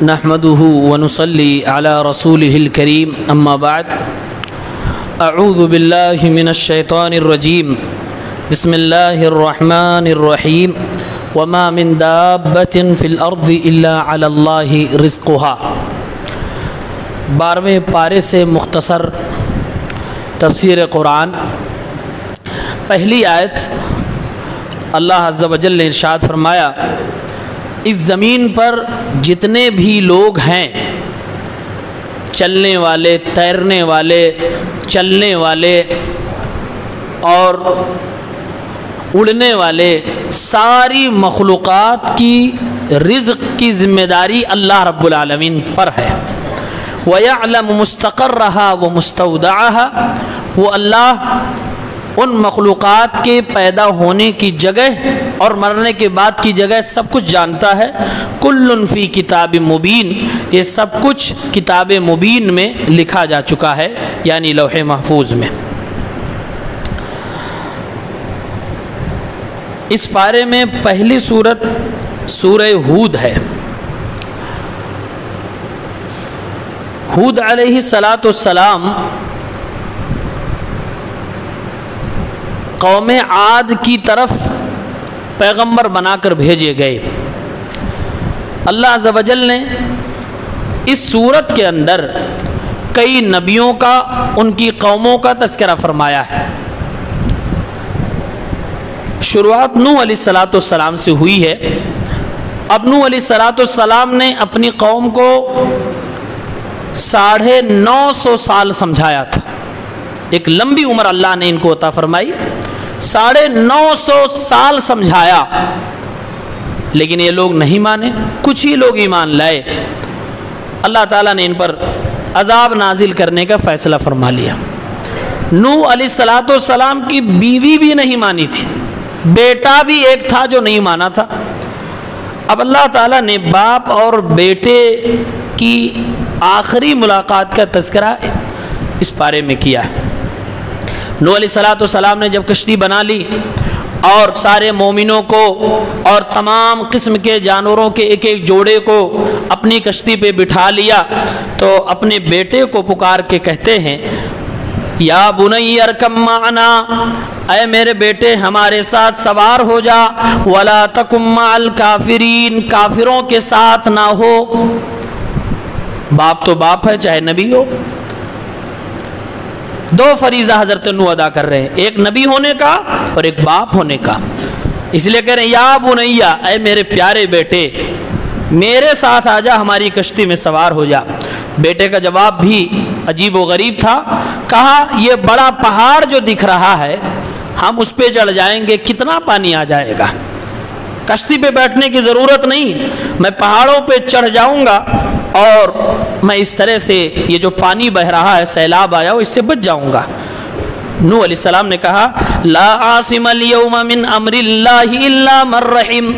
نحمده ونصلي على رسوله الكريم اما بعد اعوذ بالله من الشيطان الرجيم بسم الله الرحمن الرحيم وما من دابة في الارض الا على الله رزقها 12ویں پارے سے مختصر تفسیر قرآن۔ پہلی آیت اللہ عز و جل نے ارشاد فرمایا، اس زمین پر جتنے بھی لوگ ہیں، چلنے والے، تیرنے والے، چلنے والے اور اڑنے والے، ساری مخلوقات کی رزق کی ذمہ داری اللہ رب العالمین پر ہے۔ وَيَعْلَمُ مُسْتَقَرَّهَا وَمُسْتَوْدَعَهَا، وہ اللہ ان مخلوقات کے پیدا ہونے کی جگہ اور مرنے کے بعد کی جگہ سب کچھ جانتا ہے۔ کل فی کتاب مبین، یہ سب کچھ کتاب مبین میں لکھا جا چکا ہے، یعنی لوح محفوظ میں۔ اس پارے میں پہلی سورت سورہ ہود ہے۔ ہود علیہ السلام قوم عاد کی طرف پیغمبر بنا کر بھیجے گئے۔ اللہ عز و جل نے اس سورت کے اندر کئی نبیوں کا، ان کی قوموں کا تذکرہ فرمایا ہے۔ شروعات نوح علیہ السلام سے ہوئی ہے۔ اب نوح علیہ السلام نے اپنی قوم کو 950 سال سمجھایا تھا۔ ایک لمبی عمر اللہ نے ان کو عطا فرمائی، 950 سال سمجھایا، لیکن یہ لوگ نہیں مانے۔ کچھ ہی لوگ ایمان لائے۔ اللہ تعالیٰ نے ان پر عذاب نازل کرنے کا فیصلہ فرما لیا۔ نوح علیہ السلام کی بیوی بھی نہیں مانی تھی، بیٹا بھی ایک تھا جو نہیں مانا تھا۔ اب اللہ تعالیٰ نے باپ اور بیٹے کی آخری ملاقات کا تذکرہ اس پارے میں کیا ہے۔ نوح علیہ السلام نے جب کشتی بنا لی اور سارے مومنوں کو اور تمام قسم کے جانوروں کے ایک ایک جوڑے کو اپنی کشتی پہ بٹھا لیا، تو اپنے بیٹے کو پکار کے کہتے ہیں، یا بنی ارکب معنا، اے میرے بیٹے ہمارے ساتھ سوار ہو جا، ولا تکن مع الکافرین، کافروں کے ساتھ نہ ہو۔ باپ تو باپ ہے، چاہے نبی ہو۔ دو فریضہ حضرت نوح ادا کر رہے ہیں، ایک نبی ہونے کا اور ایک باپ ہونے کا۔ اس لیے کہہ رہے ہیں، یا بنیا، اے میرے پیارے بیٹے میرے ساتھ آ جا، ہماری کشتی میں سوار ہو جا۔ بیٹے کا جواب بھی عجیب و غریب تھا۔ کہا، یہ بڑا پہاڑ جو دکھ رہا ہے ہم اس پہ چڑھ جائیں گے، کتنا پانی آ جائے گا، کشتی پہ بیٹھنے کی ضرورت نہیں، میں پہاڑوں پہ چڑھ جاؤں گا اور میں اس طرح سے یہ جو پانی بہ رہا ہے، سیلاب آیا ہو، اس سے بچ جاؤں گا۔ نوح علیہ السلام نے کہا، لا عاصم اليوم من امر اللہ الا من رحم،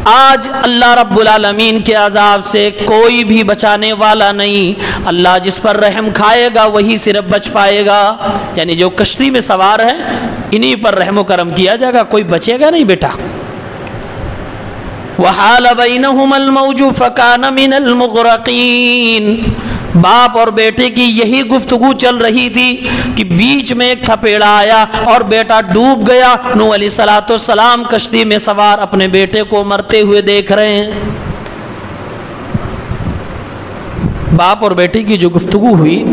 آج اللہ رب العالمین کے عذاب سے کوئی بھی بچانے والا نہیں، اللہ جس پر رحم کھائے گا وہی صرف بچ پائے گا۔ یعنی جو کشتی میں سوار ہے انہی پر رحم و کرم کیا جائے گا، کوئی بچے گا نہیں بیٹا۔ وحال بینہم الموج فکان من المغرقین، باپ اور بیٹے کی یہی گفتگو چل رہی تھی کہ بیچ میں ایک تھپیڑا آیا اور بیٹا ڈوب گیا۔ نوح علیہ السلام کشتی میں سوار اپنے بیٹے کو مرتے ہوئے دیکھ رہے ہیں۔ باپ اور بیٹے کی جو گفتگو ہوئی،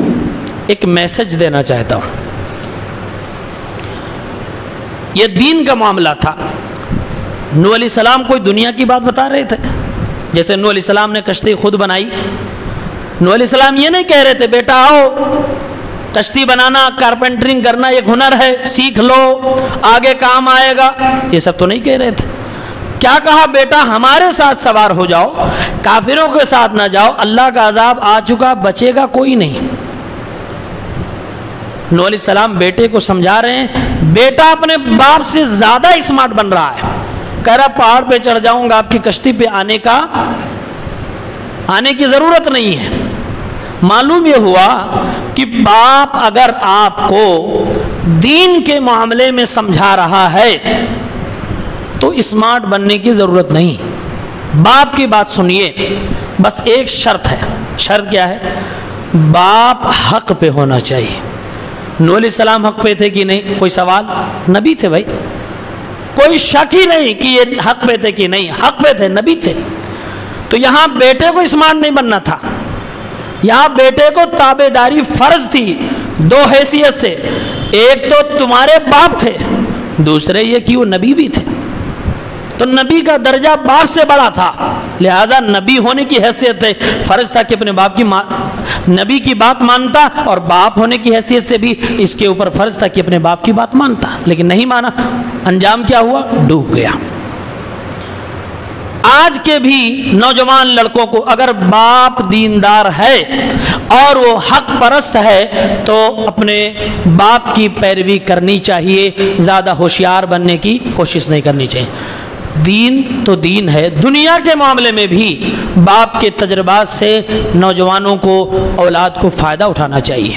ایک میسج دینا چاہتا ہوں۔ یہ دین کا معاملہ تھا۔ نوح علیہ السلام کوئی دنیا کی بات بتا رہے تھے؟ جیسے نوح علیہ السلام نے کشتی خود بنائی، نوح علیہ السلام یہ نہیں کہہ رہے تھے بیٹا آؤ کشتی بنانا، کارپینٹرنگ کرنا ایک ہنر ہے، سیکھ لو آگے کام آئے گا، یہ سب تو نہیں کہہ رہے تھے۔ کیا کہا، بیٹا ہمارے ساتھ سوار ہو جاؤ، کافروں کے ساتھ نہ جاؤ، اللہ کا عذاب آ چکا، بچے گا کوئی نہیں۔ نوح علیہ السلام بیٹے کو سمجھا رہے ہیں، بیٹا اپنے باپ سے زیادہ اسمارٹ بن رہا ہے، کہہ رہا پہاڑ پہ چڑھ جاؤں گا، آپ کی کشتی پہ آنے کی ضرورت نہیں ہے۔ معلوم یہ ہوا کہ باپ اگر آپ کو دین کے معاملے میں سمجھا رہا ہے تو اسمارٹ بننے کی ضرورت نہیں، باپ کی بات سنیے۔ بس ایک شرط ہے. شرط کیا ہے؟ باپ حق پہ ہونا چاہیے. نوح علیہ السلام حق پہ تھے کہ نہیں؟ کوئی سوال؟ نبی تھے بھائی، کوئی شک ہی نہیں کہ یہ حق پہ تھے کہ نہیں. حق پہ تھے، نبی تھے. تو یہاں بیٹے کو اسمارٹ نہیں بننا تھا، یہاں بیٹے کو تابع داری فرض تھی دو حیثیت سے. ایک تو تمہارے باپ تھے، دوسرے یہ کہ وہ نبی بھی تھے. تو نبی کا درجہ باپ سے بڑا تھا، لہذا نبی ہونے کی حیثیت سے فرض تھا کہ اپنے باپ کی نبی کی بات مانتا، اور باپ ہونے کی حیثیت سے بھی اس کے اوپر فرض تھا کہ اپنے باپ کی بات مانتا. لیکن نہیں مانا، انجام کیا ہوا؟ ڈوب گیا. آج کے بھی نوجوان لڑکوں کو اگر باپ دیندار ہے اور وہ حق پرست ہے تو اپنے باپ کی پیروی کرنی چاہیے، زیادہ ہوشیار بننے کی کوشش نہیں کرنی چاہیے. دین تو دین ہے. دنیا کے معاملے میں بھی باپ کے تجربات سے نوجوانوں کو، اولاد کو فائدہ اٹھانا چاہیے.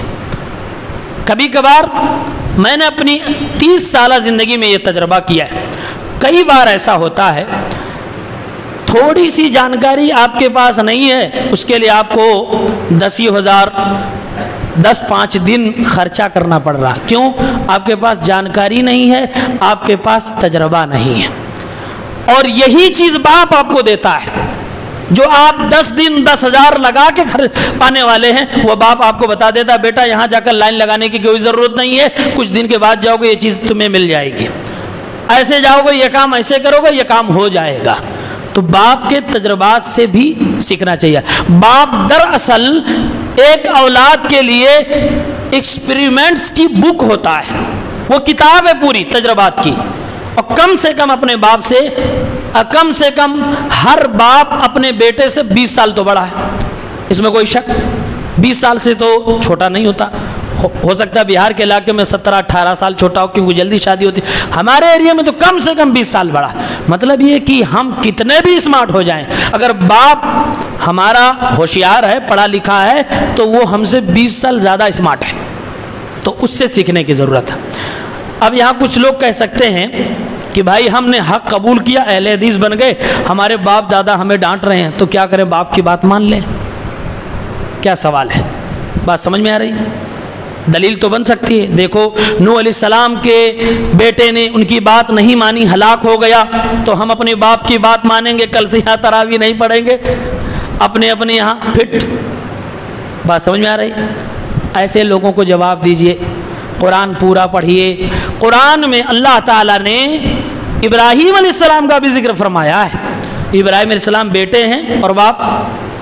کبھی کبھار میں نے اپنی 30 سالہ زندگی میں یہ تجربہ کیا ہے. کئی بار ایسا ہوتا ہے تھوڑی سی جانکاری آپ کے پاس نہیں ہے، اس کے لیے آپ کو 10,000 10-5 دن خرچہ کرنا پڑ رہا. کیوں؟ آپ کے پاس جانکاری نہیں ہے، آپ کے پاس تجربہ نہیں ہے. اور یہی چیز باپ آپ کو دیتا ہے. جو آپ 10 دن 10,000 لگا کے پانے والے ہیں، وہ باپ آپ کو بتا دیتا بیٹا یہاں جا کر لائن لگانے کی کوئی ضرورت نہیں ہے، کچھ دن کے بعد جاؤ گے یہ چیز تمہیں مل جائے گی، ایسے جاؤ گے یہ کام ایسے کرو گے یہ کام ہو جائے گا. تو باپ کے تجربات سے بھی سیکھنا چاہیے. باپ دراصل ایک اولاد کے لیے ایکسپیریمنٹس کی بک ہوتا ہے، وہ کتاب ہے پوری تجربات کی. اور کم سے کم اپنے باپ سے، کم سے کم ہر باپ اپنے بیٹے سے 20 سال تو بڑا ہے، اس میں کوئی شک. 20 سال سے تو چھوٹا نہیں ہوتا. ہو سکتا ہے بہار کے علاقے میں 17-18 سال چھوٹا ہو کیونکہ جلدی شادی ہوتی. ہمارے ایریا میں تو کم سے کم 20 سال بڑا. مطلب یہ کہ ہم کتنے بھی اسمارٹ ہو جائیں، اگر باپ ہمارا ہوشیار ہے، پڑھا لکھا ہے، تو وہ ہم سے 20 سال زیادہ اسمارٹ ہے. تو اس سے سیکھنے کی ضرورت ہے. اب یہاں کچھ لوگ کہہ سکتے ہیں کہ بھائی ہم نے حق قبول کیا، اہل حدیث بن گئے، ہمارے باپ دادا ہمیں ڈانٹ رہے ہیں تو کیا کریں، باپ کی بات مان لیں. کیا سوال ہے؟ بات سمجھ میں آ رہی ہے؟ دلیل تو بن سکتی ہے. دیکھو نوح علیہ السلام کے بیٹے نے ان کی بات نہیں مانی، ہلاک ہو گیا، تو ہم اپنے باپ کی بات مانیں گے، کل سے یہاں تراویح نہیں پڑھیں گے، اپنے اپنے یہاں فٹ. بات سمجھ میں آ رہی ہے؟ ایسے لوگوں کو جواب دیجئے. قرآن پورا پڑھیے. قرآن میں اللہ تعالیٰ نے ابراہیم علیہ السلام کا بھی ذکر فرمایا ہے. ابراہیم علیہ السلام بیٹے ہیں اور باپ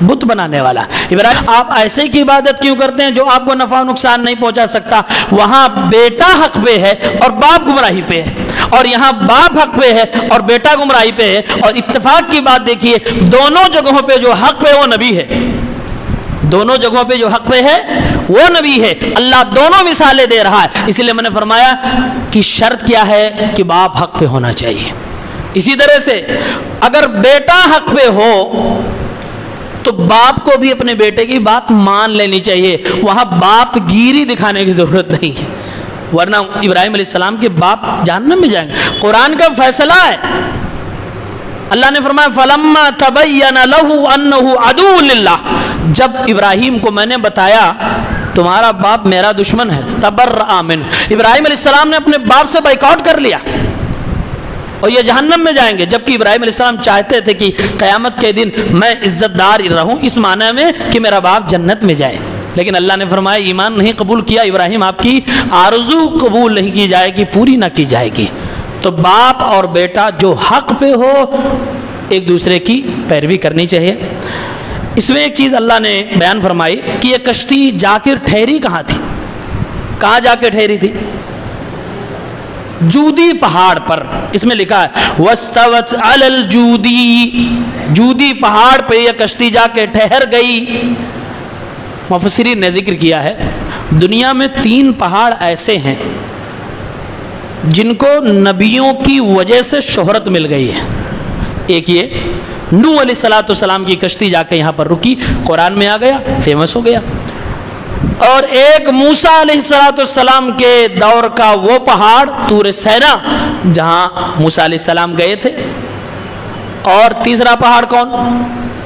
بت بنانے والا. ابراہیم آپ ایسے کی عبادت کیوں کرتے ہیں جو آپ کو نفع و نقصان نہیں پہنچا سکتا؟ وہاں بیٹا حق پہ ہے اور باپ گمراہی پہ ہے، اور یہاں باپ حق پہ ہے اور بیٹا گمراہی پہ ہے. اور اتفاق کی بات دیکھیے، دونوں جگہوں پہ جو حق پہ وہ نبی ہے. دونوں جگہوں پہ جو حق پہ ہے وہ نبی ہے. اللہ دونوں مثالیں دے رہا ہے. اسی لیے میں نے فرمایا کہ شرط کیا ہے کہ باپ حق پہ ہونا چاہیے. اسی طرح سے اگر بیٹا حق پہ ہو تو باپ کو بھی اپنے بیٹے کی بات مان لینی چاہیے. وہاں باپ گیری دکھانے کی ضرورت نہیں ہے، ورنہ ابراہیم علیہ السلام کے باپ جہنم میں جائیں گے. قرآن کا فیصلہ ہے. اللہ نے فرمایا فَلَمَّا تَبَيَّنَ لَهُ أَنَّهُ عَدُوٌّ لِلَّهِ، جب ابراہیم کو میں نے بتایا تمہارا باپ میرا دشمن ہے، تَبَرَّأَ مِنْهُ، ابراہیم علیہ السلام نے اپنے باپ سے بائیکاٹ کر لیا اور یہ جہنم میں جائیں گے. جبکہ ابراہیم علیہ السلام چاہتے تھے کہ قیامت کے دن میں عزت دار رہوں، اس معنی میں کہ میرا باپ جنت میں جائے. لیکن اللہ نے فرمایا ایمان نہیں قبول کیا ابراہیم، آپ کی آرزو قبول نہیں کی جائے گی، پوری نہ کی جائے گی. تو باپ اور بیٹا جو حق پہ ہو ایک دوسرے کی پیروی کرنی چاہیے. اس میں ایک چیز اللہ نے بیان فرمائی کہ یہ کشتی جا کر ٹھہری کہاں تھی؟ کہاں جا کے ٹھہری تھی؟ جودی پہاڑ پر. اس میں لکھا ہے وَاسْتَوَتْ عَلَى الْجُودِي، جودی پہاڑ پہ یہ کشتی جا کے ٹھہر گئی. مفسرین نے ذکر کیا ہے دنیا میں 3 پہاڑ ایسے ہیں جن کو نبیوں کی وجہ سے شہرت مل گئی ہے. ایک یہ نوح علیہ السلام کی کشتی جا کے یہاں پر رکی، قرآن میں آ گیا، فیمس ہو گیا. اور ایک موسیٰ علیہ السلام کے دور کا وہ پہاڑ طور سینا جہاں موسیٰ علیہ السلام گئے تھے. اور تیسرا پہاڑ کون؟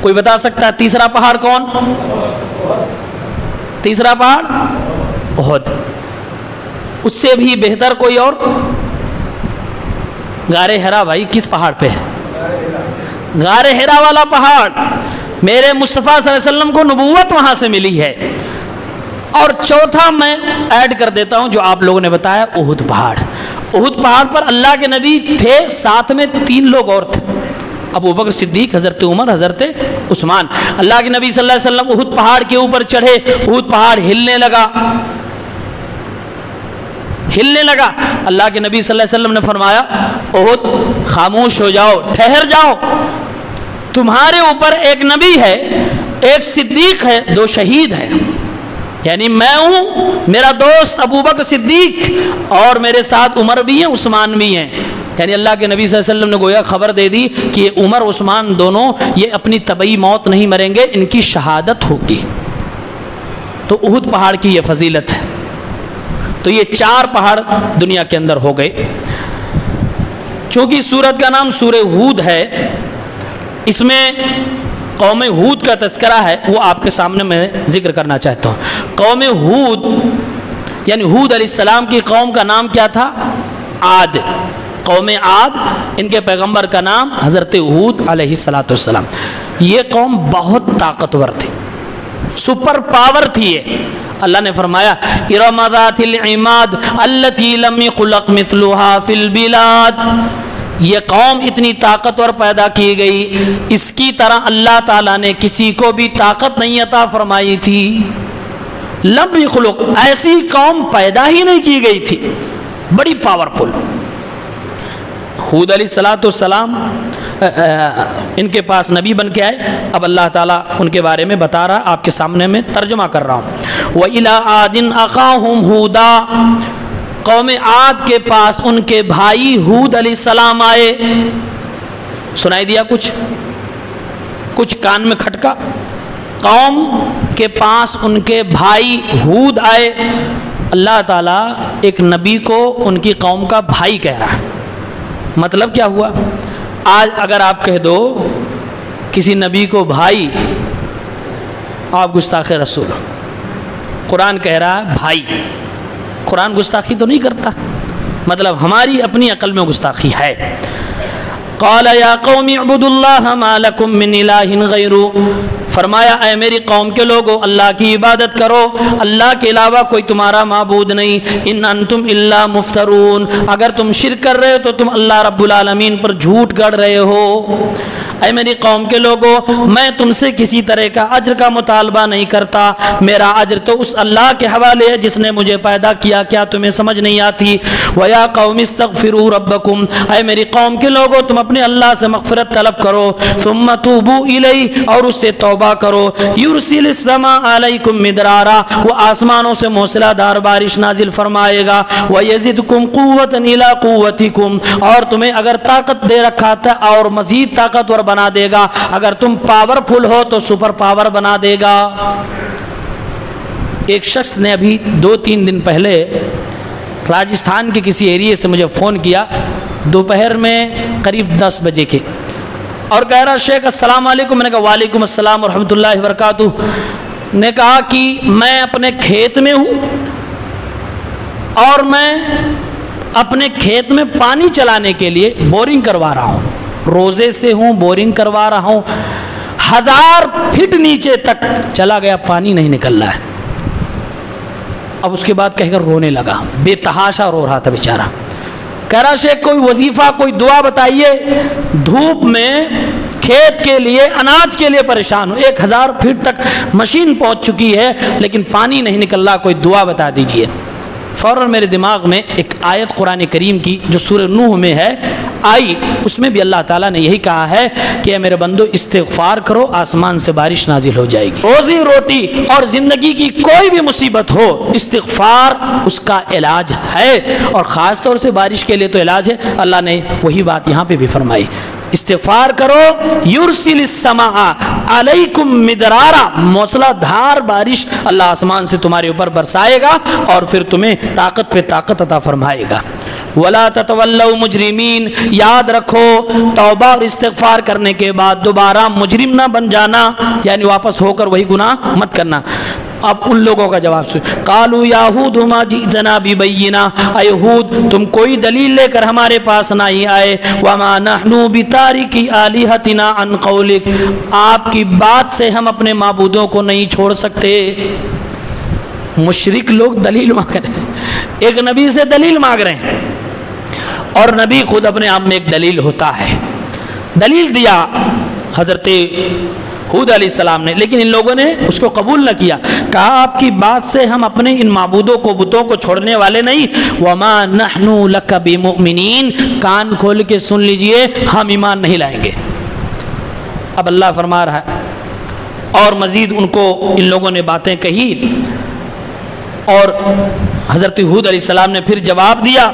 کوئی بتا سکتا ہے تیسرا پہاڑ کون؟ تیسرا پہاڑ احد. اس سے بھی بہتر کوئی اور؟ غار حرا. بھائی کس پہاڑ پہ ہے؟ غار حرا والا پہاڑ. میرے مصطفیٰ صلی اللہ علیہ وسلم کو نبوت وہاں سے ملی ہے. اور چوتھا میں ایڈ کر دیتا ہوں جو آپ لوگوں نے بتایا، احد پہاڑ. احد پہاڑ پر اللہ کے نبی تھے، ساتھ میں 3 لوگ اور تھے، ابو بکر صدیق، حضرت عمر، حضرت عثمان. اللہ کے نبی صلی اللہ علیہ وسلم احد پہاڑ کے اوپر چڑھے. احد پہاڑ ہلنے لگا. اللہ کے نبی صلی اللہ علیہ وسلم نے فرمایا احد خاموش ہو جاؤ، ٹھہر جاؤ. تمہارے اوپر ایک نبی ہے، ایک صدیق ہے، 2 شہید ہیں. یعنی میں ہوں، میرا دوست ابو بکر صدیق، اور میرے ساتھ عمر بھی ہیں، عثمان بھی ہیں. یعنی اللہ کے نبی صلی اللہ علیہ وسلم نے گویا خبر دے دی کہ عمر عثمان دونوں یہ اپنی طبعی موت نہیں مریں گے، ان کی شہادت ہوگی. تو احد پہاڑ کی یہ فضیلت ہے. تو یہ 4 پہاڑ دنیا کے اندر ہو گئے. چونکہ سورت کا نام سورہ ہود ہے، اس میں قوم ہود کا تذکرہ ہے، وہ آپ کے سامنے میں ذکر کرنا چاہتا ہوں. قوم ہود یعنی ہود علیہ السلام کی قوم کا نام کیا تھا؟ عاد. قوم عاد، ان کے پیغمبر کا نام حضرت ہود علیہ السلام. یہ قوم بہت طاقتور تھی، سپر پاور تھی. یہ اللہ نے فرمایا ارم ذات العماد التي لم يخلق مثلها في البلاد. یہ قوم اتنی طاقتور پیدا کی گئی، اس کی طرح اللہ تعالیٰ نے کسی کو بھی طاقت نہیں عطا فرمائی تھی. لم يخلق، ایسی قوم پیدا ہی نہیں کی گئی تھی، بڑی پاورفل. ہود علیہ السلام ان کے پاس نبی بن کے آئے. اب اللہ تعالیٰ ان کے بارے میں بتا رہا، آپ کے سامنے میں ترجمہ کر رہا ہوں. وَإِلَىٰ عَادٍ أَخَاهُمْ هُودًا. قوم عاد کے پاس ان کے بھائی ہود علیہ السلام آئے. سنائی دیا کچھ کان میں کھٹکا؟ قوم کے پاس ان کے بھائی ہود آئے. اللہ تعالیٰ ایک نبی کو ان کی قوم کا بھائی کہہ رہا ہے. مطلب کیا ہوا؟ آج اگر آپ کہہ دو کسی نبی کو بھائی، آپ گستاخ رسول. قرآن کہہ رہا ہے بھائی. قرآن گستاخی تو نہیں کرتا، مطلب ہماری اپنی عقل میں گستاخی ہے. قال یا قوم اعبدوا اللہ ما لکم من الہ غیرہ. فرمایا اے میری قوم کے لوگو، اللہ کی عبادت کرو، اللہ کے علاوہ کوئی تمہارا معبود نہیں. ان انتم الا مفترون. اگر تم شرک کر رہے ہو تو تم اللہ رب العالمین پر جھوٹ گڑھ رہے ہو. اے میری قوم کے لوگو، میں تم سے کسی طرح کا اجر کا مطالبہ نہیں کرتا. میرا اجر تو اس اللہ کے حوالے ہے جس نے مجھے پیدا کیا. کیا تمہیں سمجھ نہیں آتی؟ وَيَا قَوْمِ اسْتَغْفِرُوا رَبَّكُمْ. اے میری قوم کے لوگو، تم اپنے اللہ سے مغفرت طلب کرو. ثُمَّ تُوبُوا إِلَيْهِ، اور اس سے توبہ کرو. يُرْسِلِ السَّمَاءَ عَلَيْكُمْ مِدْرَارًا، وہ آسمانوں سے موسلا دار بارش نازل فرمائے گا. وَيَزِدْكُمْ قُوَّةً إِلَىٰ قُوَّتِكُمْ، اور تمہیں اگر طاقت دے رکھا تھا اور مزید طاقتور بنا دے گا. اگر تم پاورفل ہو تو سپر پاور بنا دے گا. ایک شخص نے ابھی 2-3 دن پہلے راجستھان کے کسی ایریے سے مجھے فون کیا، دوپہر میں قریب 10 بجے کے، اور کہہ رہا شیخ السلام علیکم. میں نے کہا وعلیکم السلام ورحمۃ اللہ وبرکاتہ. نے کہا کہ میں اپنے کھیت میں ہوں اور میں اپنے کھیت میں پانی چلانے کے لیے بورنگ کروا رہا ہوں. روزے سے ہوں، بورنگ کروا رہا ہوں. 1000 فٹ نیچے تک چلا گیا، پانی نہیں نکل رہا ہے. اب اس کے بعد کہہ کر رونے لگا، بے تحاشا رو رہا تھا بیچارہ. کہہ رہا شیخ کوئی وظیفہ، کوئی دعا بتائیے. دھوپ میں کھیت کے لیے، اناج کے لیے پریشان ہوں. 1000 فٹ تک مشین پہنچ چکی ہے لیکن پانی نہیں نکل رہا، کوئی دعا بتا دیجئے. فوراً میرے دماغ میں ایک آیت قرآن کریم کی جو سورہ نوح میں ہے آئی. اس میں بھی اللہ تعالیٰ نے یہی کہا ہے کہ اے میرے بندو استغفار کرو، آسمان سے بارش نازل ہو جائے گی. روزی روٹی اور زندگی کی کوئی بھی مصیبت ہو، استغفار اس کا علاج ہے، اور خاص طور سے بارش کے لیے تو علاج ہے. اللہ نے وہی بات یہاں پہ بھی فرمائی، استغفار کرو. یرسل السماء علیکم مدرارا، موسلا دھار بارش اللہ آسمان سے تمہارے اوپر برسائے گا اور پھر تمہیں طاقت پہ طاقت عطا فرمائے گا. ولا تتولوا مجرمین، یاد رکھو توبہ اور استغفار کرنے کے بعد دوبارہ مجرم نہ بن جانا، یعنی واپس ہو کر وہی گناہ مت کرنا۔ اب ان لوگوں کا جواب سن، قالوا یا ہود ما جئتنا ببینہ، اے ہود تم کوئی دلیل لے کر ہمارے پاس نہ ہی آئے، وما نحن بتارکی آلہتنا عن قولک، آپ کی بات سے ہم اپنے معبودوں کو نہیں چھوڑ سکتے۔ مشرک لوگ دلیل مانگ رہے ہیں، ایک نبی سے دلیل مانگ رہے ہیں، اور نبی خود اپنے آپ میں ایک دلیل ہوتا ہے۔ دلیل دیا حضرت ہود علیہ السلام نے، لیکن ان لوگوں نے اس کو قبول نہ کیا، کہا آپ کی بات سے ہم اپنے ان معبودوں کو، بتوں کو چھوڑنے والے نہیں، وما نحن لک بمؤمنین، کان کھول کے سن لیجئے ہم ایمان نہیں لائیں گے۔ اب اللہ فرما رہا ہے، اور مزید ان کو ان لوگوں نے باتیں کہی، اور حضرت ہود علیہ السلام نے پھر جواب دیا۔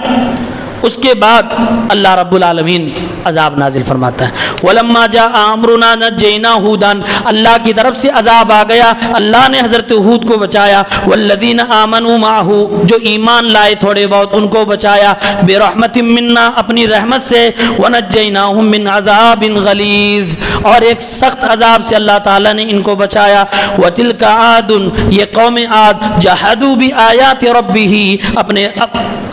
اس کے بعد اللہ رب العالمین عذاب نازل فرماتا ہے، وَلَمَّا جَاءَ أَمْرُنَا نَجَّيْنَا هُودًا، اللہ کی طرف سے عذاب آ گیا، اللہ نے حضرت ہود کو بچایا، وَالَّذِينَ آمَنُوا مَعَهُ، جو ایمان لائے تھوڑے بہت ان کو بچایا، بِرَحْمَةٍ مِنَّا، اپنی رحمت سے، وَنَجَّيْنَاهُم مِّنْ عَذَابٍ غَلِيظٍ، اور ایک سخت عذاب سے اللہ تعالیٰ نے ان کو بچایا۔ وَتِلْكَ عَادٌ، یہ قوم عاد، جَحَدُوا بِآيَاتِ رَبِّهِ،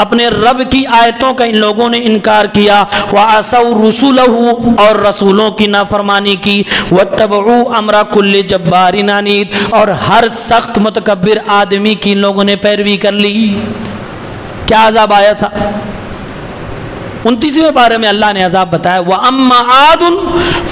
اپنے رب کی آیتوں کا ان لوگوں نے انکار کیا، وَعَصَوْا رُسُلَهُ، اور رسولوں کی نافرمانی کی، وَاتَّبَعُوا أَمْرَ كُلِّ جَبَّارٍ عَنِيدٍ، اور ہر سخت متکبر آدمی کی ان لوگوں نے پیروی کر لی۔ کیا عذاب آیا تھا؟ 29ویں پارے میں اللہ نے عذاب بتایا، وَأَمَّا عَادٌ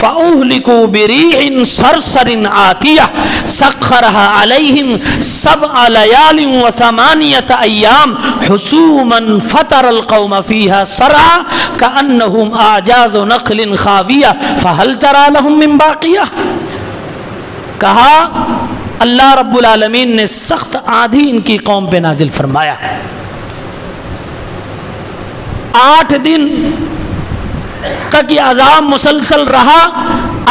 فَأُهْلِكُوا بِرِيحٍ صَرْصَرٍ عَاتِيَةٍ سَخَّرَهَا عَلَيْهِمْ 7 لَيَالٍ و8 أَيَّامٍ حُسُومًا فَتَرَى الْقَوْمَ فِيهَا صَرْعًا كَأَنَّهُمْ أَعْجَازُ نَخْلٍ خَاوِيَةٍ فَهَلْ تَرَى لَهُم مِّن بَاقِيَةٍ، کہا اللہ رب العالمین نے سخت آندھی ان کی قوم پہ نازل فرمایا، 8 دن تک یہ عذاب مسلسل رہا،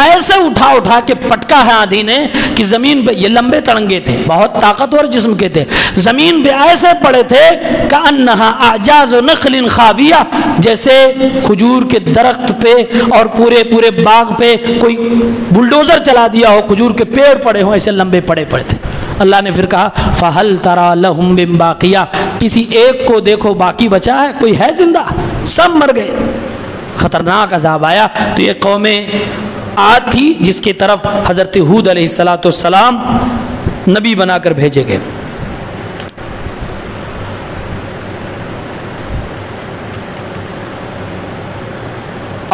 ایسے اٹھا کے پٹکا ہے آندھی نے کہ زمین پہ، یہ لمبے تڑنگے تھے، بہت طاقتور جسم کے تھے، زمین پہ ایسے پڑے تھے کأنہا اعجاز نخل خاویہ، جیسے کھجور کے درخت پہ اور پورے باغ پہ کوئی بلڈوزر چلا دیا ہو، کھجور کے پیڑ پڑے ہوں، ایسے لمبے پڑے تھے۔ اللہ نے پھر کہا فَهَلْ تَرَى لَهُم مِّن بَاقِيَةٍ، کسی ایک کو دیکھو باقی بچا ہے، کوئی ہے زندہ؟ سب مر گئے۔ خطرناک عذاب آیا۔ تو یہ قوم عاد تھی جس کی طرف حضرت ہود علیہ السلام نبی بنا کر بھیجے گئے۔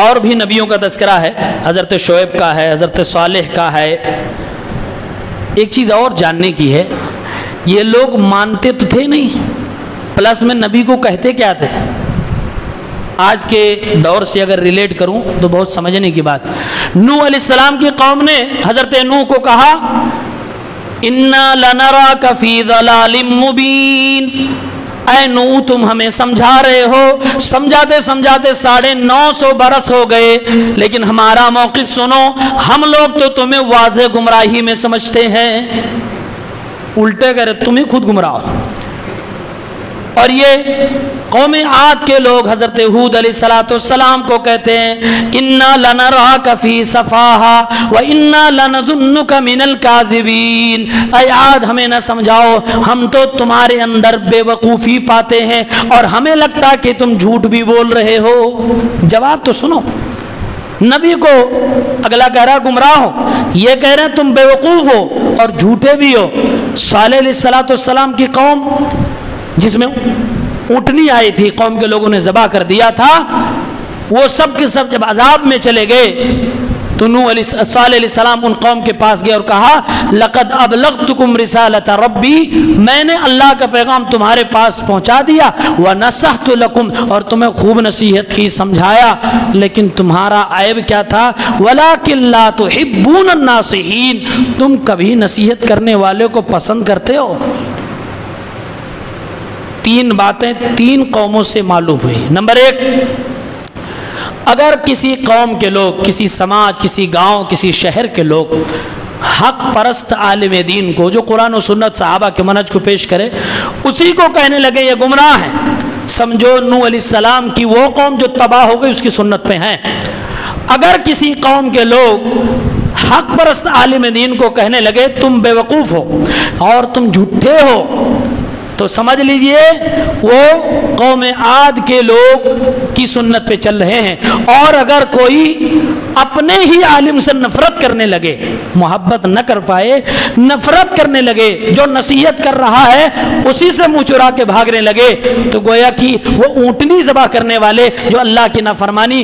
اور بھی نبیوں کا تذکرہ ہے، حضرت شعیب کا ہے، حضرت صالح کا ہے۔ ایک چیز اور جاننے کی ہے، یہ لوگ مانتے تو تھے نہیں، پلس میں نبی کو کہتے کیا تھے؟ آج کے دور سے اگر ریلیٹ کروں تو بہت سمجھنے کی بات۔ نوح علیہ السلام کی قوم نے حضرت نوح کو کہا اِنَّا لَنَرَاكَ فِي ضَلَالٍ مُبِينٍ، اے نوح تم ہمیں سمجھا رہے ہو، سمجھاتے 950 برس ہو گئے، لیکن ہمارا موقف سنو، ہم لوگ تو تمہیں واضح گمراہی میں سمجھتے ہیں، الٹے کرے تمہیں خود گمراہ۔ اور یہ قوم عاد کے لوگ حضرت ہود علیہ السلام کو کہتے ہیں اِنَّا لَنَرَاكَ فِي صَفَاحَةٍ وَإِنَّا لَنَظُنُّكَ مِنَ الْكَاذِبِينَ، اے عاد ہمیں نہ سمجھاؤ، ہم تو تمہارے اندر بے وقوفی پاتے ہیں اور ہمیں لگتا کہ تم جھوٹ بھی بول رہے ہو۔ جواب تو سنو، نبی کو اگلا کہہ رہا گمراہ ہو، یہ کہہ رہے ہیں تم بے وقوف ہو اور جھوٹے بھی ہو۔ صالح علیہ السلام کی قوم جس میں اونٹنی آئی تھی، قوم کے لوگوں نے ذبح کر دیا تھا، وہ سب کے سب جب عذاب میں چلے گئے تو صالح علیہ السلام ان قوم کے پاس گئے اور کہا لَقَدْ أَبْلَغْتُكُمْ رِسَالَةَ رَبِّي، میں نے اللہ کا پیغام تمہارے پاس پہنچا دیا، وَنَصَحْتُ لَكُمْ، اور تمہیں خوب نصیحت کی، سمجھایا، لیکن تمہارا عیب کیا تھا؟ وَلَكِنْ لَا تُحِبُّونَ النَّاصِحِينَ، تم کبھی نصیحت کرنے والے کو پسند کرتے ہو۔ 3 باتیں 3 قوموں سے معلوم ہوئی۔ نمبر 1، اگر کسی قوم کے لوگ، کسی سماج، کسی گاؤں، کسی شہر کے لوگ حق پرست عالم دین کو جو قرآن و سنت صحابہ کے منہج کو پیش کرے، اسی کو کہنے لگے یہ گمراہ ہیں، سمجھو نوح علیہ السلام کی وہ قوم جو تباہ ہو گئی اس کی سنت پہ ہیں۔ اگر کسی قوم کے لوگ حق پرست عالم دین کو کہنے لگے تم بیوقوف ہو اور تم جھوٹے ہو، تو سمجھ لیجئے وہ قوم عاد کے لوگ کی سنت پہ چل رہے ہیں۔ اور اگر کوئی اپنے ہی عالم سے نفرت کرنے لگے، محبت نہ کر پائے، نفرت کرنے لگے، جو نصیحت کر رہا ہے اسی سے منہ چرا کے بھاگنے لگے، تو گویا کہ وہ اونٹنی ذبح کرنے والے جو اللہ کی نافرمانی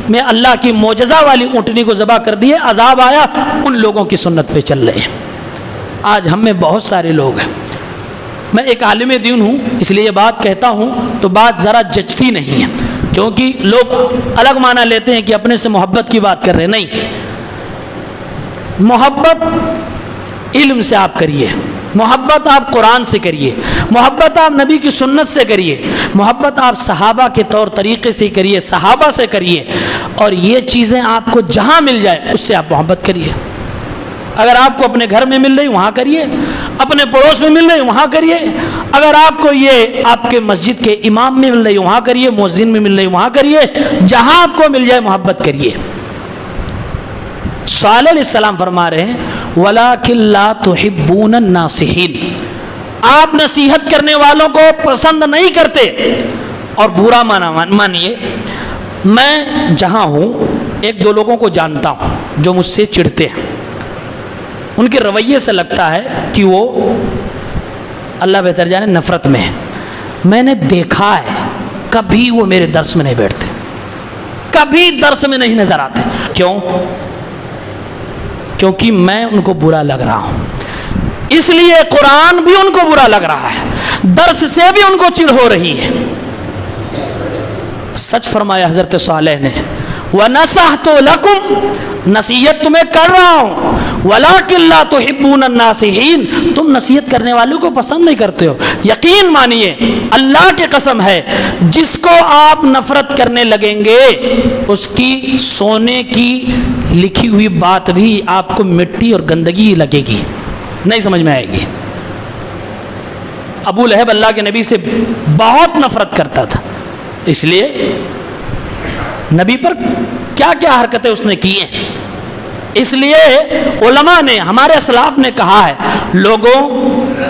میں اللہ کی معجزہ والی اونٹنی کو ذبح کر دیے، عذاب آیا، ان لوگوں کی سنت پہ چل رہے ہیں۔ آج ہم میں بہت سارے لوگ ہیں، میں ایک عالم دین ہوں اس لیے یہ بات کہتا ہوں تو بات ذرا جچتی نہیں ہے، کیونکہ لوگ الگ معنی لیتے ہیں کہ اپنے سے محبت کی بات کر رہے ہیں۔ نہیں، محبت علم سے آپ کریے، محبت آپ قرآن سے کریے، محبت آپ نبی کی سنت سے کریے، محبت آپ صحابہ کے طور طریقے سے کریے، صحابہ سے کریے، اور یہ چیزیں آپ کو جہاں مل جائے اس سے آپ محبت کریے۔ اگر آپ کو اپنے گھر میں مل رہی وہاں کریے، اپنے پڑوس میں مل رہی وہاں کریے، اگر آپ کو یہ آپ کے مسجد کے امام میں مل رہی وہاں کریے، مؤذن میں مل رہی وہاں کریے، جہاں آپ کو مل جائے محبت کریے۔ صالح علیہ السلام فرما رہے ہیں وَلَٰكِن لَا تُحِبُّونَ النَّاصِحِينَ، آپ نصیحت کرنے والوں کو پسند نہیں کرتے۔ اور برا مانیے، میں جہاں ہوں ایک دو لوگوں کو جانتا ہوں جو مجھ سے چڑھتے ہیں، ان کے رویے سے لگتا ہے کہ وہ اللہ بہتر جانے نفرت میں ہے۔ میں نے دیکھا ہے کبھی وہ میرے درس میں نہیں بیٹھتے، کبھی درس میں نہیں نظر آتے۔ کیوں؟ کیونکہ میں ان کو برا لگ رہا ہوں، اس لیے قرآن بھی ان کو برا لگ رہا ہے، درس سے بھی ان کو چڑ ہو رہی ہے۔ سچ فرمایا حضرت صالح نے، وَنَصَحْتُ لَكُمْ، نصیحت تمہیں کر رہا ہوں، وَلَٰكِن لَا تُحِبُّونَ النَّاصِحِينَ، تم نصیحت کرنے والوں کو پسند نہیں کرتے ہو۔ یقین مانیے، اللہ کی قسم ہے، جس کو آپ نفرت کرنے لگیں گے اس کی سونے کی لکھی ہوئی بات بھی آپ کو مٹی اور گندگی لگے گی، نہیں سمجھ میں آئے گی۔ ابو لہب اللہ کے نبی سے بہت نفرت کرتا تھا، اس لیے نبی پر کیا کیا حرکتیں اس نے کی ہیں۔ اس لیے علماء نے، ہمارے اسلاف نے کہا ہے لوگوں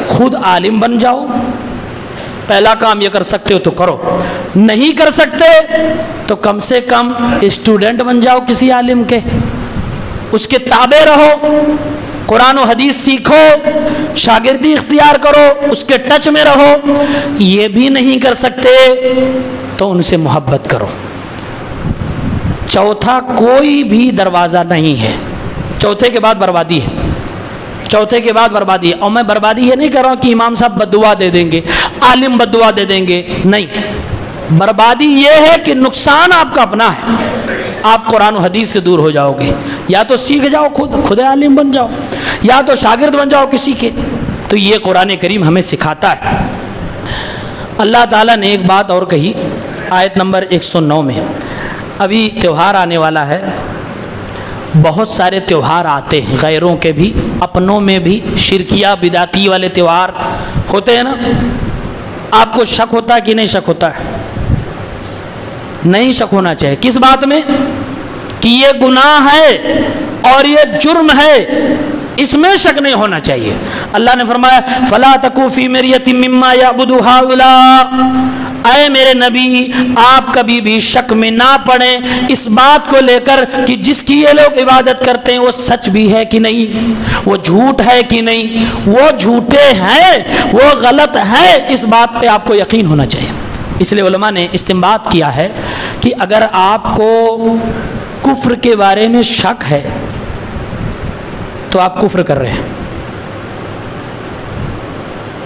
خود عالم بن جاؤ، پہلا کام یہ کر سکتے ہو تو کرو، نہیں کر سکتے تو کم سے کم اسٹوڈنٹ بن جاؤ کسی عالم کے، اس کے تابع رہو، قرآن و حدیث سیکھو، شاگردی اختیار کرو، اس کے ٹچ میں رہو۔ یہ بھی نہیں کر سکتے تو ان سے محبت کرو۔ چوتھا کوئی بھی دروازہ نہیں ہے، چوتھے کے بعد بربادی ہے، چوتھے کے بعد بربادی ہے۔ اور میں بربادی یہ نہیں کر رہا ہوں کہ امام صاحب بددعا دے دیں گے، عالم بددعا دے دیں گے، نہیں، بربادی یہ ہے کہ نقصان آپ کا اپنا ہے، آپ قرآن و حدیث سے دور ہو جاؤ گے۔ یا تو سیکھ جاؤ، خود عالم بن جاؤ، یا تو شاگرد بن جاؤ کسی کے۔ تو یہ قرآن کریم ہمیں سکھاتا ہے۔ اللہ تعالیٰ نے ایک بات اور کہی آیت نمبر 109 میں، ابھی تیوہار آنے والا ہے، بہت سارے تیوہار آتے ہیں، غیروں کے بھی، اپنوں میں بھی، شرکیہ بدعتی والے تیوہار ہوتے ہیں نا۔ آپ کو شک ہوتا ہے کہ نہیں شک ہوتا ہے؟ نہیں شک ہونا چاہیے۔ کس بات میں؟ کہ یہ گناہ ہے اور یہ جرم ہے، اس میں شک نہیں ہونا چاہیے۔ اللہ نے فرمایا فَلَا تَكُوا فِي مِرْيَةٍ مِّمَّا يَعْبُدُ هَؤُلَاءِ، اے میرے نبی آپ کبھی بھی شک میں نہ پڑیں اس بات کو لے کر کہ جس کی یہ لوگ عبادت کرتے ہیں وہ سچ بھی ہے کہ نہیں، وہ جھوٹ ہے کہ نہیں، وہ جھوٹے ہیں، وہ غلط ہے، اس بات پہ آپ کو یقین ہونا چاہیے۔ اس لیے علماء نے استنباط کیا ہے کہ اگر آپ کو کفر کے بارے میں شک ہے تو آپ کفر کر رہے ہیں۔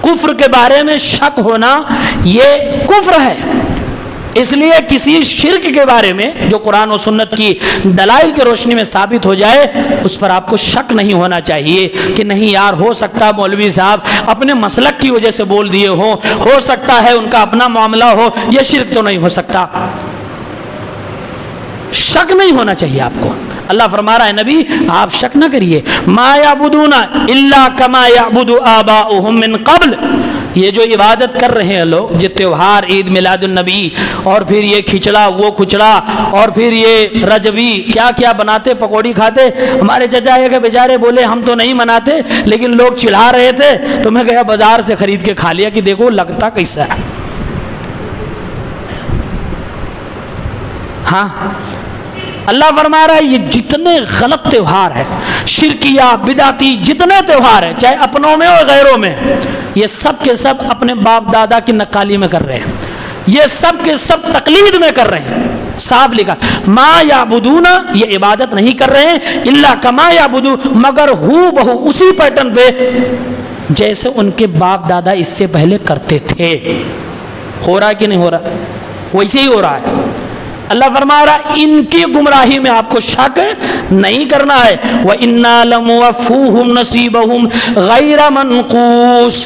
کفر کے بارے میں شک ہونا یہ کفر ہے۔ اس لیے کسی شرک کے بارے میں جو قرآن و سنت کی دلائل کی روشنی میں ثابت ہو جائے اس پر آپ کو شک نہیں ہونا چاہیے کہ نہیں یار ہو سکتا مولوی صاحب اپنے مسلک کی وجہ سے بول دیے ہو سکتا ہے ان کا اپنا معاملہ ہو، یہ شرک تو نہیں ہو سکتا۔ شک نہیں ہونا چاہیے آپ کو۔ اللہ فرما رہا ہے نبی آپ شک نہ کریے، ما یعبدون الا کما یعبد آباؤہم من قبل، یہ جو عبادت کر رہے ہیں لوگ، یہ تیوہار عید میلاد النبی اور پھر یہ کھچڑا وہ کھچڑا اور پھر یہ رجبی کیا کیا بناتے، پکوڑی کھاتے، ہمارے چچا یہ کہ بیچارے بولے ہم تو نہیں مناتے لیکن لوگ چڑھا رہے تھے تو میں گیا بازار سے خرید کے کھا لیا کہ دیکھو لگتا کیسا ہے۔ ہاں اللہ فرما رہا ہے یہ جتنے غلط تیوہار ہیں، شرکیہ بدعتی جتنے تیوہار ہیں، چاہے اپنوں میں اور غیروں میں، یہ سب کے سب اپنے باپ دادا کی نقالی میں کر رہے ہیں، یہ سب کے سب تقلید میں کر رہے ہیں۔ صاف لکھا ما یعبدون، یہ عبادت نہیں کر رہے ہیں الا کما یعبدو، مگر ہو بہو اسی پیٹرن پہ جیسے ان کے باپ دادا اس سے پہلے کرتے تھے۔ ہو رہا کہ نہیں ہو رہا؟ ویسے ہی ہو رہا ہے۔ اللہ فرما رہا ان کی گمراہی میں آپ کو شک نہیں کرنا ہے، وَإِنَّا لَمُوَفُّوهُمْ نَصِيبَهُمْ غَيْرَ مَنْقُوص،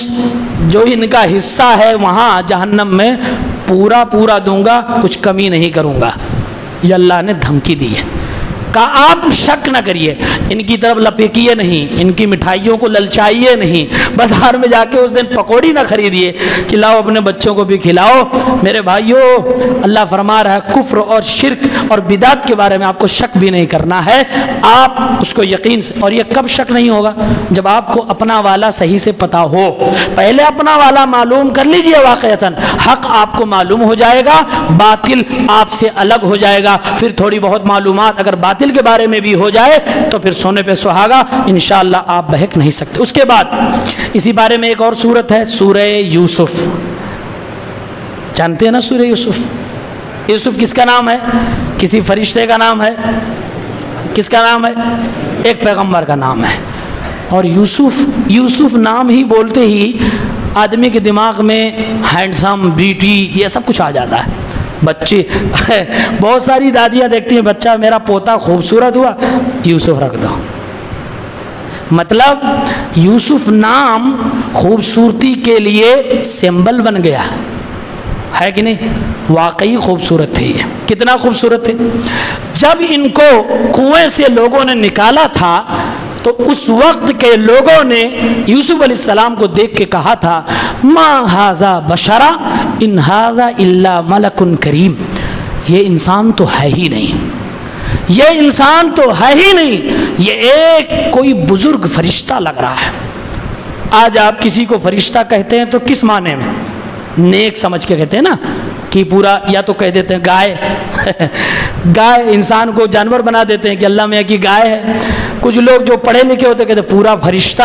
جو ان کا حصہ ہے وہاں جہنم میں پورا پورا دوں گا، کچھ کمی نہیں کروں گا، یہ اللہ نے دھمکی دی ہے۔ کہا آپ شک نہ کریے، ان کی طرف لپیکیے نہیں، ان کی مٹھائیوں کو للچائیے نہیں، بازار میں جا کے اس دن پکوڑی نہ خریدیے، کھلاؤ اپنے بچوں کو بھی کھلاؤ۔ میرے بھائیوں اللہ فرما رہا ہے کفر اور شرک اور بدعت کے بارے میں آپ کو شک بھی نہیں کرنا ہے، آپ اس کو یقین سے، اور یہ کب شک نہیں ہوگا؟ جب آپ کو اپنا والا صحیح سے پتا ہو۔ پہلے اپنا والا معلوم کر لیجئے، واقعتاً حق آپ کو معلوم ہو جائے گا، باطل آپ سے الگ ہو جائے گا، پھر تھوڑی بہت معلومات اگر باطل کے بارے میں بھی ہو جائے تو پھر سونے پہ سہاگا، انشاءاللہ آپ بہک نہیں سکتے۔ اس کے بعد اسی بارے میں ایک اور سورت ہے، سورہ یوسف، جانتے ہیں نا سورہ یوسف؟ یوسف کس کا نام ہے؟ کسی فرشتے کا نام ہے؟ کس کا نام ہے؟ ایک پیغمبر کا نام ہے۔ اور یوسف نام ہی بولتے ہی آدمی کے دماغ میں ہینڈسم، بیوٹی، یہ سب کچھ آ جاتا ہے۔ بچے بہت ساری دادیاں دیکھتی ہیں بچہ میرا پوتا خوبصورت ہوا، یوسف رکھ دو۔ مطلب یوسف نام خوبصورتی کے لیے سمبل بن گیا ہے کہ نہیں؟ واقعی خوبصورت تھے، یہ کتنا خوبصورت تھے۔ جب ان کو کنویں سے لوگوں نے نکالا تھا تو اس وقت کے لوگوں نے یوسف علیہ السلام کو دیکھ کے کہا تھا ما ھذا بشرا ان ھذا الا ملک کریم، یہ انسان تو ہے ہی نہیں، یہ انسان تو ہے ہی نہیں، یہ ایک کوئی بزرگ فرشتہ لگ رہا ہے۔ آج آپ کسی کو فرشتہ کہتے ہیں تو کس معنی میں؟ نیک سمجھ کے کہتے ہیں نا، کہ پورا، یا تو کہہ دیتے ہیں گائے گائے، انسان کو جانور بنا دیتے ہیں کہ اللہ میاں کی گائے ہے۔ کچھ لوگ جو پڑھے لکھے ہوتے کہتے ہیں پورا فرشتہ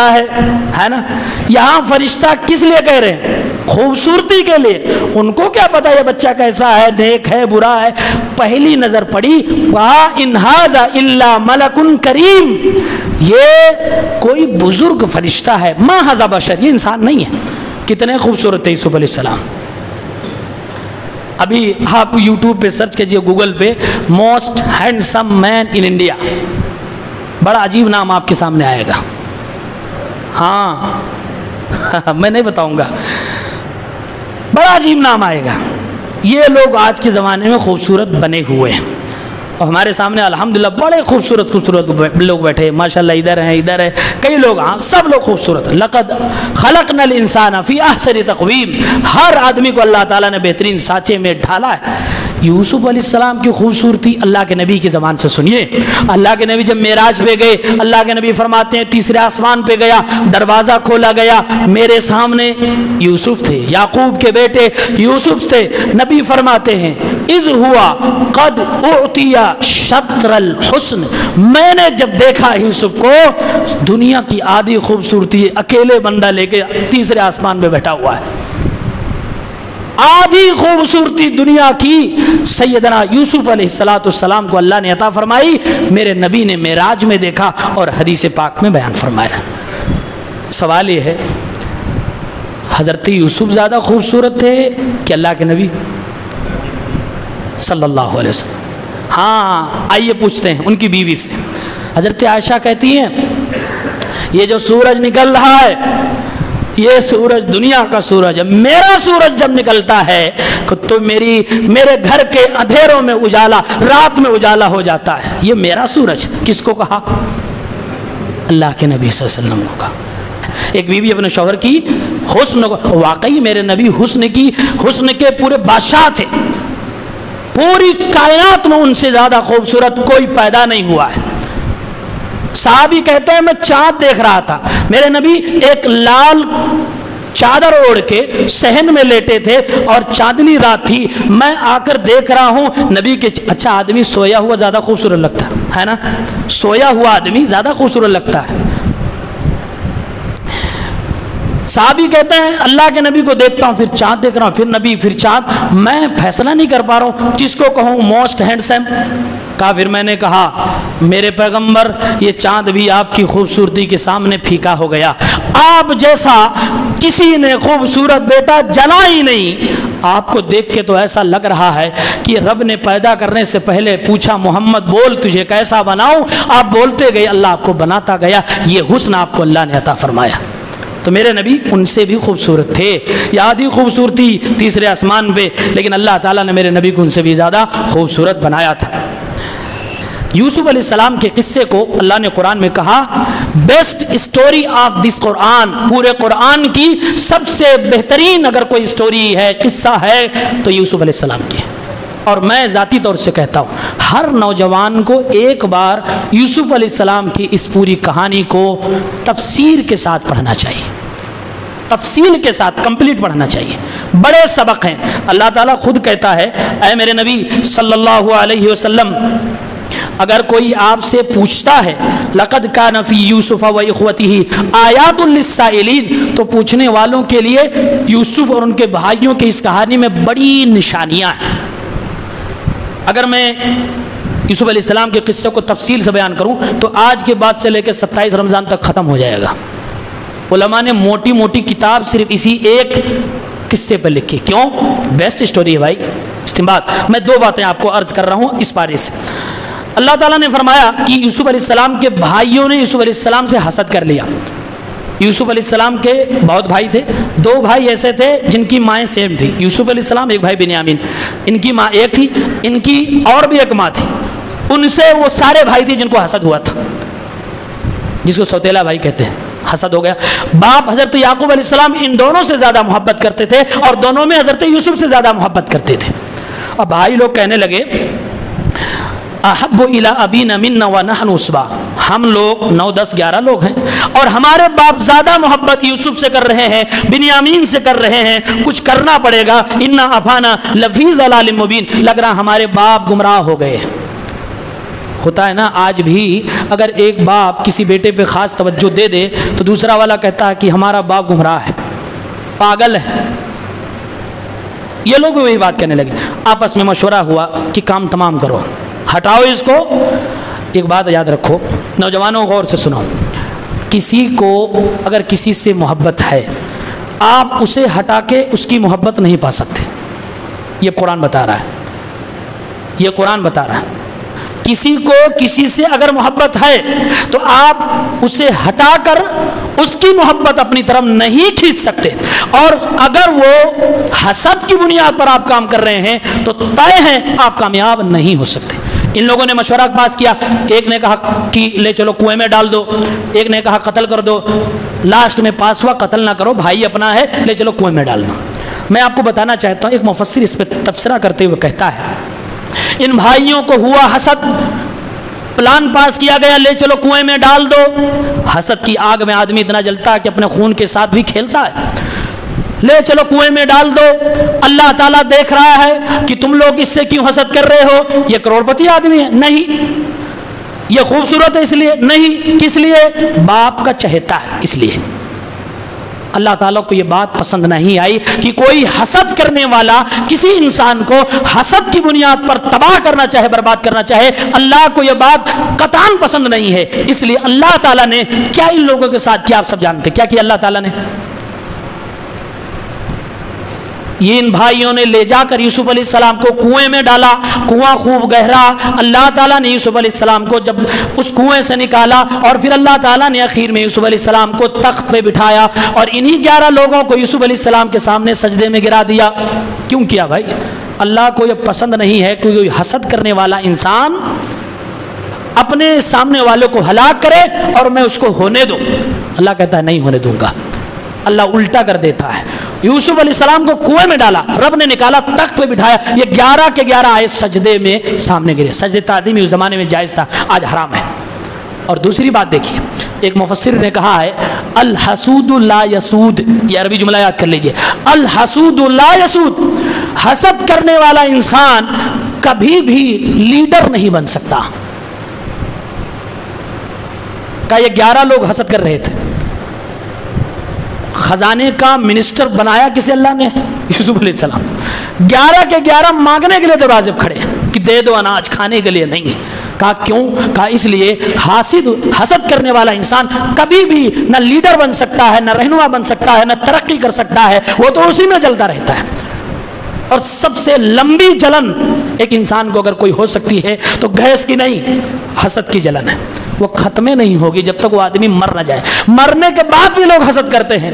ہے نا۔ یہاں فرشتہ کس لیے کہہ رہے ہیں؟ خوبصورتی کے لیے۔ ان کو کیا پتا یہ بچہ کیسا ہے، نیک ہے برا ہے؟ پہلی نظر پڑی وہاں ان ھذا الا ملک کریم، یہ کوئی بزرگ فرشتہ ہے، ما ھذا بشر، یہ انسان نہیں ہے۔ کتنے خوبصورت تھے یوسف علیہ السلام۔ ابھی آپ یوٹیوب پہ سرچ کیجئے، گوگل پہ، most handsome man in India, بڑا عجیب نام آپ کے سامنے آئے گا۔ ہاں میں نہیں بتاؤں گا، بڑا عجیب نام آئے گا۔ یہ لوگ آج کے زمانے میں خوبصورت بنے ہوئے ہیں، اور ہمارے سامنے الحمدللہ بڑے خوبصورت لوگ بیٹھے، ماشاءاللہ ادھر ہیں کئی لوگ، ہاں سب لوگ خوبصورت ہیں۔ لقد خلقنا الانسان فی احسن تقویم، ہر آدمی کو اللہ تعالیٰ نے بہترین سانچے میں ڈھالا ہے۔ یوسف علیہ السلام کی خوبصورتی اللہ کے نبی کی زبان سے سنیے۔ اللہ کے نبی جب معراج پہ گئے، اللہ کے نبی فرماتے ہیں تیسرے آسمان پہ گیا، دروازہ کھولا گیا، میرے سامنے یوسف تھے، یعقوب کے بیٹے یوسف تھے۔ نبی فرماتے ہیں اذ ہوا قد اعطی شطر الحسن، میں نے جب دیکھا یوسف کو، دنیا کی آدھی خوبصورتی اکیلے بندہ لے کے تیسرے آسمان پہ بیٹھا ہوا ہے، آدھی خوبصورتی دنیا کی سیدنا یوسف علیہ السلام کو اللہ نے عطا فرمائی۔ میرے نبی نے معراج میں دیکھا اور حدیث پاک میں بیان فرمایا۔ سوال یہ ہے حضرت یوسف زیادہ خوبصورت تھے کہ اللہ کے نبی صلی اللہ علیہ وسلم؟ ہاں آئیے پوچھتے ہیں ان کی بیوی سے۔ حضرت عائشہ کہتی ہیں یہ جو سورج نکل رہا ہے یہ سورج دنیا کا سورج ہے، میرا سورج جب نکلتا ہے تو میرے گھر کے اندھیروں میں اجالا، رات میں اجالا ہو جاتا ہے، یہ میرا سورج۔ کس کو کہا؟ اللہ کے نبی صلی اللہ علیہ وسلم کو کہا۔ ایک بیوی اپنے شوہر کی حسن کو، واقعی میرے نبی حسن کے پورے بادشاہ تھے، پوری کائنات میں ان سے زیادہ خوبصورت کوئی پیدا نہیں ہوا ہے۔ صحابی کہتے ہیں میں چاند دیکھ رہا تھا، میرے نبی ایک لال چادر اوڑھ کے صحن میں لیٹے تھے اور چاندنی رات تھی، میں آ کر دیکھ رہا ہوں نبی کے اچھا آدمی سویا ہوا زیادہ خوبصورت لگتا ہے نا، سویا ہوا آدمی زیادہ خوبصورت لگتا ہے۔ صحابی کہتے ہیں اللہ کے نبی کو دیکھتا ہوں، پھر چاند دیکھ رہا ہوں، پھر نبی، پھر چاند، میں فیصلہ نہیں کر پا رہا ہوں جس کو کہوں موسٹ ہینڈسم۔ کہا پھر میں نے کہا میرے پیغمبر یہ چاند بھی آپ کی خوبصورتی کے سامنے پھیکا ہو گیا، آپ جیسا کسی نے خوبصورت بیٹا جنا ہی نہیں۔ آپ کو دیکھ کے تو ایسا لگ رہا ہے کہ رب نے پیدا کرنے سے پہلے پوچھا محمد بول تجھے کیسا بناؤں، آپ بولتے گئے اللہ آپ کو بناتا گیا، یہ حسن آپ کو اللہ نے عطا فرمایا۔ تو میرے نبی ان سے بھی خوبصورت تھے، یہ آدھی خوبصورتی تیسرے آسمان پہ، لیکن اللہ تعالیٰ نے میرے نبی کو ان سے بھی زیادہ خوبصورت بنایا تھا۔ یوسف علیہ السلام کے قصے کو اللہ نے قرآن میں کہا بیسٹ اسٹوری آف دس قرآن، پورے قرآن کی سب سے بہترین اگر کوئی اسٹوری ہے، قصہ ہے تو یوسف علیہ السلام کی ہے۔ اور میں ذاتی طور سے کہتا ہوں ہر نوجوان کو ایک بار یوسف علیہ السلام کی اس پوری کہانی کو تفسیر کے ساتھ پڑھنا چاہیے، تفصیل کے ساتھ کمپلیٹ پڑھنا چاہیے، بڑے سبق ہیں۔ اللہ تعالیٰ خود کہتا ہے اے میرے نبی صلی اللہ علیہ وسلم اگر کوئی آپ سے پوچھتا ہے لقد کان فی یوسف و اخوتہ آیات للسائلین، تو پوچھنے والوں کے لیے یوسف اور ان کے بھائیوں کی اس کہانی میں بڑی نشانیاں ہیں۔ اگر میں یوسف علیہ السلام کے قصے کو تفصیل سے بیان کروں تو آج کے بعد سے لے کے 27 رمضان تک ختم ہو جائے گا۔ علماء نے موٹی موٹی کتاب صرف اسی ایک قصے پر لکھی، کیوں؟ بیسٹ اسٹوری ہے بھائی۔ استنباط میں دو باتیں آپ کو عرض کر رہا ہوں اس پارے سے۔ اللہ تعالیٰ نے فرمایا کہ یوسف علیہ السلام کے بھائیوں نے یوسف علیہ السلام سے حسد کر لیا۔ یوسف علیہ السلام کے بہت بھائی تھے، دو بھائی ایسے تھے جن کی مائیں سیم تھی، یوسف علیہ السلام ایک بھائی بنیامین، ان کی ماں ایک تھی، ان کی اور بھی ایک ماں تھی، ان سے وہ سارے بھائی تھے جن کو حسد ہوا تھا، جس کو سوتیلا بھائی کہتے ہیں، حسد ہو گیا۔ باپ حضرت یعقوب علیہ السلام ان دونوں سے زیادہ محبت کرتے تھے اور دونوں میں حضرت یوسف سے زیادہ محبت کرتے تھے۔ اب بھائی لوگ کہنے لگے احب الی ابینا منا ونحن عصبہ، ہم لوگ 9 10 11 لوگ ہیں اور ہمارے باپ زیادہ محبت یوسف سے کر رہے ہیں، بنیامین سے کر رہے ہیں، کچھ کرنا پڑے گا، انا ابانا لفی ضلال مبین، لگ رہا ہمارے باپ گمراہ ہو گئے۔ ہوتا ہے نا آج بھی، اگر ایک باپ کسی بیٹے پہ خاص توجہ دے دے تو دوسرا والا کہتا ہے کہ ہمارا باپ گمراہ ہے، پاگل ہے۔ یہ لوگ بھی وہی بات کہنے لگے، آپس میں مشورہ ہوا کہ کام تمام کرو، ہٹاؤ اس کو۔ ایک بات یاد رکھو نوجوانوں، غور سے سنو، کسی کو اگر کسی سے محبت ہے آپ اسے ہٹا کے اس کی محبت نہیں پا سکتے، یہ قرآن بتا رہا ہے، یہ قرآن بتا رہا ہے۔ کسی کو کسی سے اگر محبت ہے تو آپ اسے ہٹا کر اس کی محبت اپنی طرف نہیں کھینچ سکتے، اور اگر وہ حسد کی بنیاد پر آپ کام کر رہے ہیں تو طے ہے آپ کامیاب نہیں ہو سکتے۔ ان لوگوں نے مشورہ پاس کیا، ایک نے کہا کہ لے چلو کنویں میں ڈال دو، ایک نے کہا قتل کر دو، لاسٹ میں پاس ہوا قتل نہ کرو، بھائی اپنا ہے، لے چلو کنویں میں ڈال دو۔ میں آپ کو بتانا چاہتا ہوں، ایک مفسر اس پہ تبصرہ کرتے ہوئے کہتا ہے ان بھائیوں کو ہوا حسد، پلان پاس کیا گیا لے چلو کنویں میں ڈال دو۔ حسد کی آگ میں آدمی اتنا جلتا ہے کہ اپنے خون کے ساتھ بھی کھیلتا ہے، لے چلو کنویں میں ڈال دو۔ اللہ تعالیٰ دیکھ رہا ہے کہ تم لوگ اس سے کیوں حسد کر رہے ہو، یہ کروڑپتی آدمی ہے نہیں، یہ خوبصورت ہے اس لیے نہیں، کس لیے؟ باپ کا چہیتا ہے اس لیے۔ اللہ تعالیٰ کو یہ بات پسند نہیں آئی کہ کوئی حسد کرنے والا کسی انسان کو حسد کی بنیاد پر تباہ کرنا چاہے، برباد کرنا چاہے، اللہ کو یہ بات قطعاً پسند نہیں ہے۔ اس لیے اللہ تعالیٰ نے کیا ان لوگوں کے ساتھ کیا آپ سب جانتے، کیا کیا اللہ تعالیٰ نے؟ یہ ان بھائیوں نے لے جا کر یوسف علیہ السلام کو کنویں میں ڈالا، کنواں خوب گہرا، اللہ تعالیٰ نے یوسف علیہ السلام کو جب اس کنویں سے نکالا اور پھر اللہ تعالیٰ نے آخر میں یوسف علیہ السلام کو تخت پہ بٹھایا اور انہی 11 لوگوں کو یوسف علیہ السلام کے سامنے سجدے میں گرا دیا۔ کیوں کیا بھائی؟ اللہ کو یہ پسند نہیں ہے کہ کوئی حسد کرنے والا انسان اپنے سامنے والوں کو ہلاک کرے اور میں اس کو ہونے دوں۔ اللہ کہتا ہے نہیں ہونے دوں گا، اللہ الٹا کر دیتا ہے۔ یوسف علیہ السلام کو کنویں میں ڈالا، رب نے نکالا، تخت پہ بٹھایا، یہ 11 کے 11 آئے سجدے میں سامنے گرے۔ سجدے تعظیمی اس زمانے میں جائز تھا، آج حرام ہے۔ اور دوسری بات دیکھیے، ایک مفسر نے کہا ہے الحسود لا یسود، یہ عربی جملہ یاد کر لیجئے، الحسود لا یسود، حسد کرنے والا انسان کبھی بھی لیڈر نہیں بن سکتا۔ کہ یہ 11 لوگ حسد کر رہے تھے، خزانے کا منسٹر بنایا کسے اللہ نے؟ یوسف علیہ السلام۔ 11 کے 11 مانگنے کے لیے تو راضب کھڑے کہ دے دو اناج، کھانے کے لیے نہیں۔ کہا کیوں؟ کہا اس لیے حسد کرنے والا انسان کبھی بھی نہ لیڈر بن سکتا ہے، نہ رہنما بن سکتا ہے، نہ ترقی کر سکتا ہے، وہ تو اسی میں جلتا رہتا ہے۔ اور سب سے لمبی جلن ایک انسان کو اگر کوئی ہو سکتی ہے تو گیس کی نہیں، حسد کی جلن ہے۔ وہ ختم نہیں ہوگی جب تک وہ آدمی مر نہ جائے۔ مرنے کے بعد بھی لوگ حسد کرتے ہیں،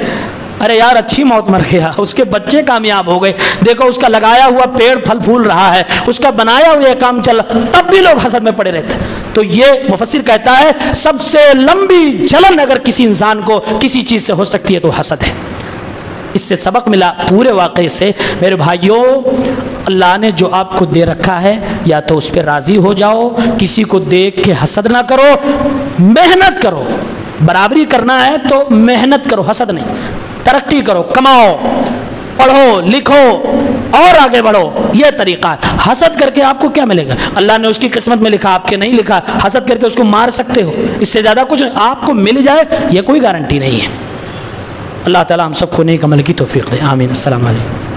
ارے یار اچھی موت مر گیا، اس کے بچے کامیاب ہو گئے، دیکھو اس کا لگایا ہوا پیڑ پھل پھول رہا ہے، اس کا بنایا ہوا یہ کام چل، تب بھی لوگ حسد میں پڑے رہتے ہیں۔ تو یہ مفسر کہتا ہے سب سے لمبی جلن اگر کسی انسان کو کسی چیز سے ہو سکتی ہے تو حسد ہے۔ اس سے سبق ملا پورے واقعے سے، میرے بھائیوں اللہ نے جو آپ کو دے رکھا ہے یا تو اس پہ راضی ہو جاؤ، کسی کو دیکھ کے حسد نہ کرو، محنت کرو۔ برابری کرنا ہے تو محنت کرو، حسد نہیں۔ ترقی کرو، کماؤ، پڑھو، لکھو اور آگے بڑھو، یہ طریقہ ہے۔ حسد کر کے آپ کو کیا ملے گا؟ اللہ نے اس کی قسمت میں لکھا، آپ کے نہیں لکھا، حسد کر کے اس کو مار سکتے ہو، اس سے زیادہ کچھ آپ کو مل جائے یہ کوئی گارنٹی نہیں ہے۔ اللہ تعالیٰ ہم سب کو نیک عمل کی توفیق دے، آمین۔ السلام علیکم۔